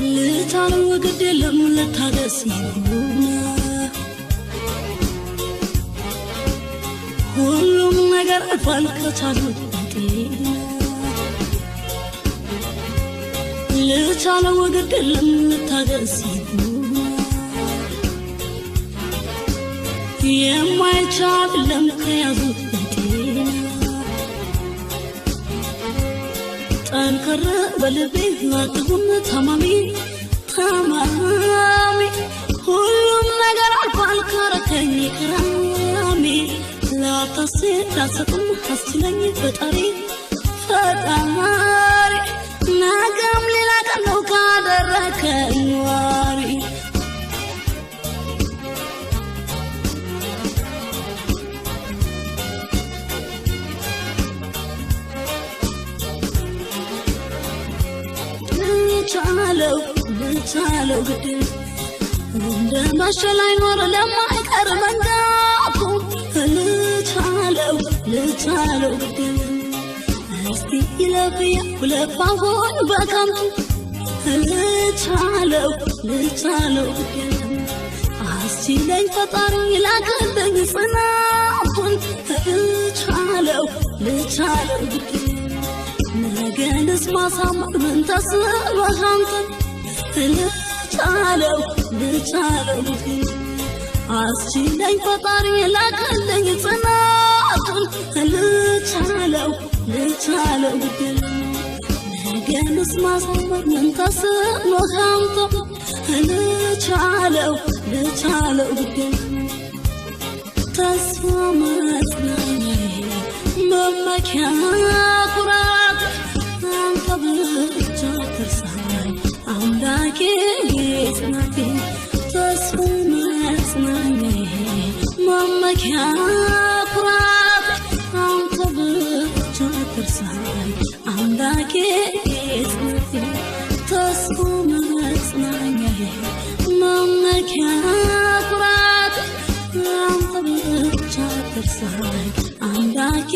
ልታለው ግድ የለም ልታገስ ሁሉም ነገር አልፏል ከቻሉት ጤና ልታለው ግድ የለም ልታገስ የማይቻል ለም ከያዙት ጤና ጠንከር በልቤ አትሁን ታማሚ ሁሉም ነገር አልፏል ከረከኝ ከራሚ ላታስብ ላሰጥም አስችለኝ ፈጣሪ ነገም ሌላ ቀን ነው ካደረከኝ ዋሪ ልቻለው ግድ እንደማሸላይ ኖር ለማይቀር መንጋቱ ልቻለው ግድ እስቲ ይለብያ ሁለፋውን በከንቱ ልቻለው ግድ አስችለኝ ፈጣሪ ላከልኝ ጽናቱን ልቻለው ግድ ነገንስ ማሳመር ምን ተስበህ አንተ ልቻለው አስችለኝ ፈጣሪ ላከልኝ ጽናቱን ልቻለው ነገንስ ማሳመር ምን ተስበህ አንተ ልቻለው ተስፋ መጽናኛዬ መመኪያ ኩራት አንተ ብቻ ትርሳኝ አምላኬ ጽናቴ ተስፋ መጽናኛዬ መመኪያ ኩራት አንተ ብቻ ትርሳኝ አምላኬ ጽናቴ ተስፋ መጽናኛዬ መመኪያ ኩራት አንተ ብቻ ትርሳኝ አምላኬ